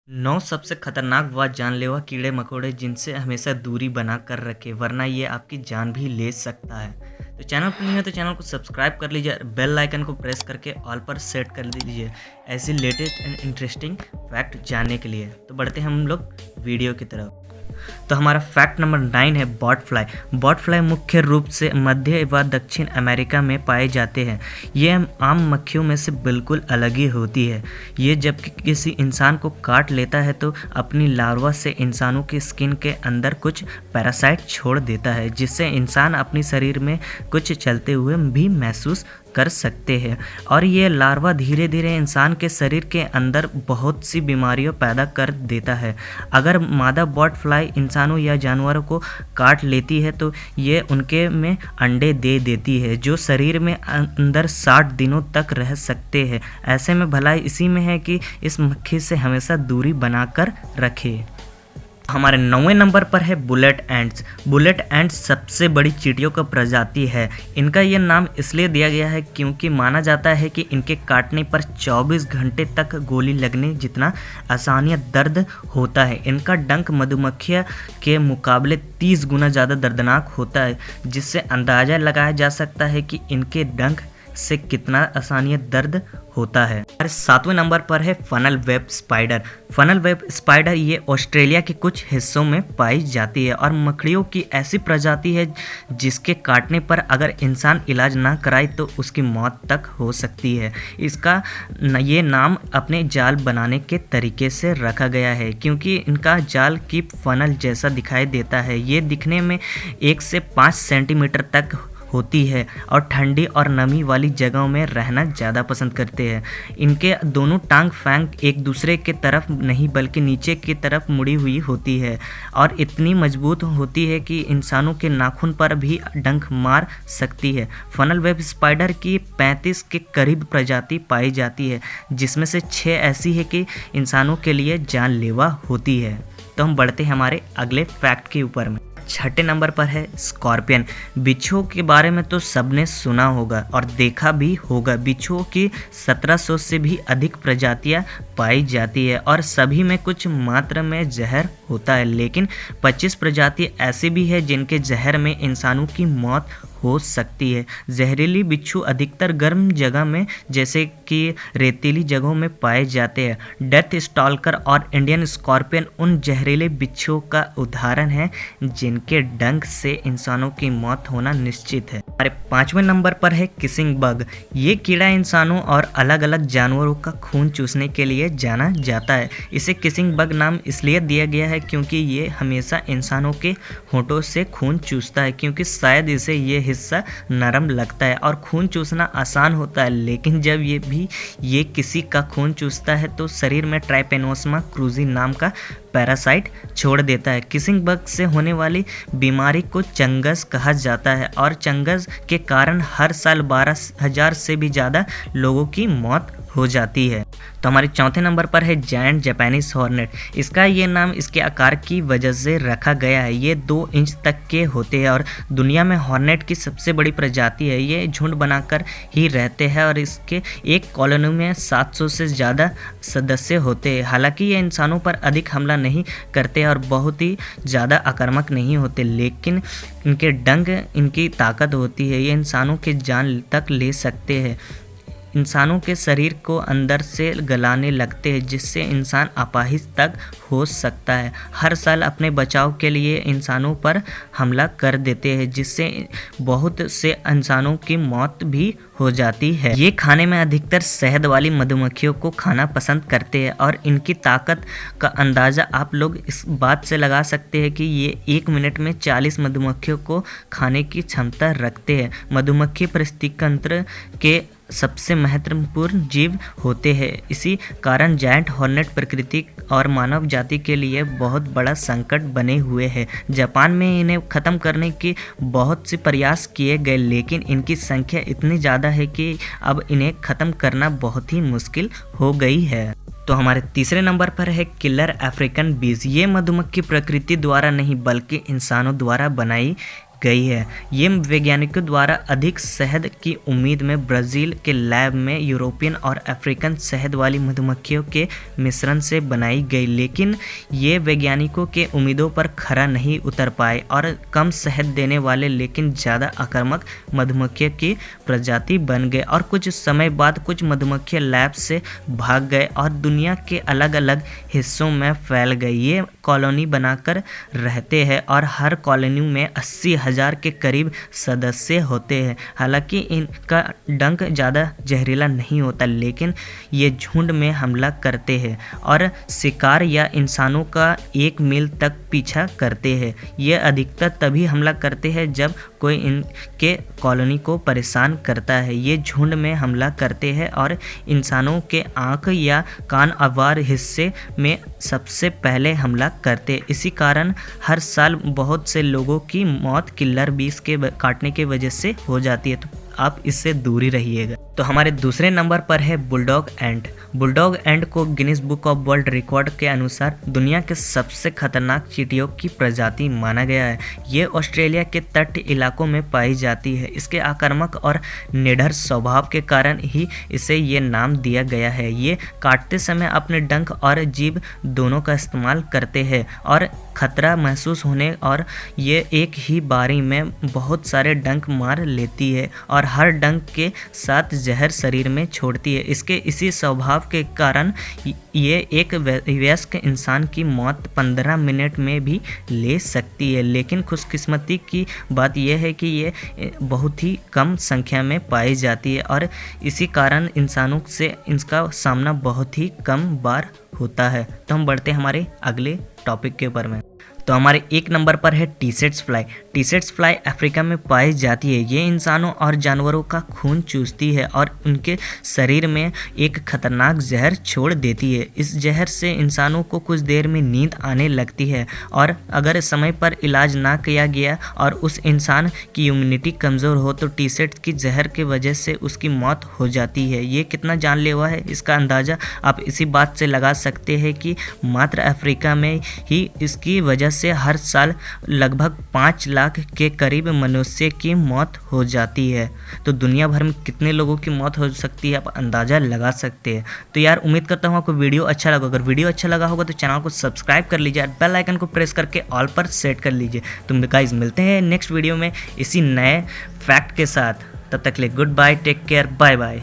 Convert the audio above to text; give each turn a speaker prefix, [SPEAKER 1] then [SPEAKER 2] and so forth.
[SPEAKER 1] 9 सबसे खतरनाक व जानलेवा कीड़े मकोड़े जिनसे हमेशा दूरी बना कर रखें वरना ये आपकी जान भी ले सकता है। तो चैनल पर नहीं है तो चैनल को सब्सक्राइब कर लीजिए, बेल आइकन को प्रेस करके ऑल पर सेट कर दीजिए ऐसी लेटेस्ट एंड इंटरेस्टिंग फैक्ट जानने के लिए। तो बढ़ते हैं हम लोग वीडियो की तरफ। तो हमारा फैक्ट नंबर 9 है बॉट फ्लाई। बॉट फ्लाई मुख्य रूप से मध्य व दक्षिण अमेरिका में पाए जाते हैं। ये आम मक्खियों में से बिल्कुल अलग ही होती है। ये जब किसी इंसान को काट लेता है तो अपनी लार्वा से इंसानों की स्किन के अंदर कुछ पैरासाइट छोड़ देता है, जिससे इंसान अपने शरीर में कुछ चलते हुए भी महसूस कर सकते हैं। और ये लार्वा धीरे धीरे इंसान के शरीर के अंदर बहुत सी बीमारियां पैदा कर देता है। अगर मादा बॉट फ्लाई इंसानों या जानवरों को काट लेती है तो ये उनके में अंडे दे देती है जो शरीर में अंदर 60 दिनों तक रह सकते हैं। ऐसे में भलाई इसी में है कि इस मक्खी से हमेशा दूरी बनाकर रखें। हमारे 9वें नंबर पर है बुलेट एंट्स। बुलेट एंट्स सबसे बड़ी चींटियों का प्रजाति है। इनका यह नाम इसलिए दिया गया है क्योंकि माना जाता है कि इनके काटने पर 24 घंटे तक गोली लगने जितना असहनीय दर्द होता है। इनका डंक मधुमक्खियों के मुकाबले 30 गुना ज़्यादा दर्दनाक होता है, जिससे अंदाज़ा लगाया जा सकता है कि इनके डंक से कितना असहनीय दर्द होता है। हमारे 7वें नंबर पर है funnel web spider. Funnel web spider ये ऑस्ट्रेलिया के कुछ हिस्सों में पाई जाती है और मकड़ियों की ऐसी प्रजाति है जिसके काटने पर अगर इंसान इलाज ना कराए तो उसकी मौत तक हो सकती है। इसका ये नाम अपने जाल बनाने के तरीके से रखा गया है क्योंकि इनका जाल की फनल जैसा दिखाई देता है। ये दिखने में 1 से 5 सेंटीमीटर तक होती है और ठंडी और नमी वाली जगहों में रहना ज़्यादा पसंद करते हैं। इनके दोनों टांग फैंग एक दूसरे के तरफ नहीं बल्कि नीचे की तरफ मुड़ी हुई होती है और इतनी मजबूत होती है कि इंसानों के नाखून पर भी डंक मार सकती है। फनल वेब स्पाइडर की 35 के करीब प्रजाति पाई जाती है, जिसमें से 6 ऐसी है कि इंसानों के लिए जानलेवा होती है। तो हम बढ़ते हैं हमारे अगले फैक्ट के ऊपर में। 6ठे नंबर पर है स्कॉर्पियन। बिच्छुओं के बारे में तो सबने सुना होगा और देखा भी होगा। बिच्छुओं की 1700 से भी अधिक प्रजातियां पाई जाती है और सभी में कुछ मात्रा में जहर होता है, लेकिन 25 प्रजाति ऐसी भी है जिनके जहर में इंसानों की मौत हो सकती है। जहरीली बिच्छू अधिकतर गर्म जगह में जैसे कि रेतीली जगहों में पाए जाते हैं। डेथ स्टॉल्कर और इंडियन स्कॉर्पियन उन जहरीले बिच्छुओं का उदाहरण है जिनके डंक से इंसानों की मौत होना निश्चित है। हमारे 5वें नंबर पर है किसिंग बग। ये कीड़ा इंसानों और अलग अलग जानवरों का खून चूसने के लिए जाना जाता है। इसे किसिंग बग नाम इसलिए दिया गया है क्योंकि ये हमेशा इंसानों के होठों से खून चूसता है, क्योंकि शायद इसे ये हिस्सा नरम लगता है और खून चूसना आसान होता है। लेकिन जब ये किसी का खून चूसता है तो शरीर में ट्राइपेनोसोमा क्रूजी नाम का पैरासाइट छोड़ देता है। किसिंग बग से होने वाली बीमारी को चंगस कहा जाता है और चंगस के कारण हर साल 12,000 से भी ज़्यादा लोगों की मौत हो जाती है। तो हमारे 4थे नंबर पर है जायंट जापानीज हॉर्नेट। इसका ये नाम इसके आकार की वजह से रखा गया है। ये 2 इंच तक के होते हैं और दुनिया में हॉर्नेट की सबसे बड़ी प्रजाति है। ये झुंड बनाकर ही रहते हैं और इसके एक कॉलोनी में 700 से ज़्यादा सदस्य होते हैं। हालांकि ये इंसानों पर अधिक हमला नहीं करते और बहुत ही ज़्यादा आक्रामक नहीं होते, लेकिन इनके डंक इनकी ताकत होती है। ये इंसानों की जान तक ले सकते हैं। इंसानों के शरीर को अंदर से गलाने लगते हैं, जिससे इंसान अपाहिज तक हो सकता है। हर साल अपने बचाव के लिए इंसानों पर हमला कर देते हैं, जिससे बहुत से इंसानों की मौत भी हो जाती है। ये खाने में अधिकतर शहद वाली मधुमक्खियों को खाना पसंद करते हैं और इनकी ताकत का अंदाज़ा आप लोग इस बात से लगा सकते हैं कि ये 1 मिनट में 40 मधुमक्खियों को खाने की क्षमता रखते हैं। मधुमक्खी पारिस्थितिकी तंत्र के सबसे महत्वपूर्ण जीव होते हैं। इसी कारण जायंट हॉर्नेट प्रकृति और मानव जाति के लिए बहुत बड़ा संकट बने हुए हैं। जापान में इन्हें ख़त्म करने के बहुत से प्रयास किए गए, लेकिन इनकी संख्या इतनी ज़्यादा है कि अब इन्हें ख़त्म करना बहुत ही मुश्किल हो गई है। तो हमारे 3रे नंबर पर है किलर अफ्रीकन बीज। ये मधुमक्खी प्रकृति द्वारा नहीं बल्कि इंसानों द्वारा बनाई गई है। ये वैज्ञानिकों द्वारा अधिक शहद की उम्मीद में ब्राज़ील के लैब में यूरोपियन और अफ्रीकन शहद वाली मधुमक्खियों के मिश्रण से बनाई गई, लेकिन ये वैज्ञानिकों के उम्मीदों पर खरा नहीं उतर पाए और कम शहद देने वाले लेकिन ज़्यादा आक्रामक मधुमक्खियों की प्रजाति बन गए और कुछ समय बाद कुछ मधुमक्खियाँ लैब से भाग गए और दुनिया के अलग अलग हिस्सों में फैल गई। ये कॉलोनी बनाकर रहते हैं और हर कॉलोनी में 80,000 के करीब सदस्य होते हैं। हालांकि इनका डंक ज़्यादा जहरीला नहीं होता, लेकिन ये झुंड में हमला करते हैं और शिकार या इंसानों का 1 मील तक पीछा करते हैं। ये अधिकतर तभी हमला करते हैं जब कोई इनके कॉलोनी को परेशान करता है। ये झुंड में हमला करते हैं और इंसानों के आँख या कान आवार हिस्से में सबसे पहले हमला करते। इसी कारण हर साल बहुत से लोगों की मौत किलर बीस के काटने की वजह से हो जाती है, तो आप इससे दूरी रहिएगा। तो हमारे दूसरे नंबर पर है बुलडॉग एंट। बुलडॉग एंट को Guinness book of world record के अनुसार दुनिया के सबसे खतरनाक चींटियों की प्रजाति माना गया है। ये ऑस्ट्रेलिया के तट इलाकों में पाई जाती है। इसके आक्रामक और निडर स्वभाव के कारण ही इसे ये नाम दिया गया है। ये काटते समय अपने डंक और जीभ दोनों का इस्तेमाल करते हैं और खतरा महसूस होने और ये एक ही बारी में बहुत सारे डंक मार लेती है और हर डंक के साथ जहर शरीर में छोड़ती है। इसके इसी स्वभाव के कारण ये एक वयस्क इंसान की मौत 15 मिनट में भी ले सकती है, लेकिन खुशकिस्मती की बात यह है कि ये बहुत ही कम संख्या में पाई जाती है और इसी कारण इंसानों से इसका सामना बहुत ही कम बार होता है। तो हम बढ़ते हैं हमारे अगले टॉपिक के ऊपर में। तो हमारे 1 नंबर पर है T-sets fly. T-sets fly Africa में पाई जाती है। ये इंसानों और जानवरों का खून चूसती है और उनके शरीर में एक खतरनाक जहर छोड़ देती है। इस जहर से इंसानों को कुछ देर में नींद आने लगती है और अगर समय पर इलाज ना किया गया और उस इंसान की इम्यूनिटी कमज़ोर हो तो टी-सेट्स की जहर की वजह से उसकी मौत हो जाती है। ये कितना जानलेवा है, इसका अंदाज़ा आप इसी बात से लगा सकते हैं कि मात्र अफ्रीका में ही इसकी वजह से हर साल लगभग 5 लाख के करीब मनुष्य की मौत हो जाती है। तो दुनिया भर में कितने लोगों की मौत हो सकती है आप अंदाज़ा लगा सकते हैं। तो यार उम्मीद करता हूँ आपको वीडियो अच्छा लगा। अगर वीडियो अच्छा लगा होगा तो चैनल को सब्सक्राइब कर लीजिए और बेल आइकन को प्रेस करके ऑल पर सेट कर लीजिए। तो गाइस मिलते हैं नेक्स्ट वीडियो में इसी नए फैक्ट के साथ। तब तक के लिए goodbye, take care, bye bye.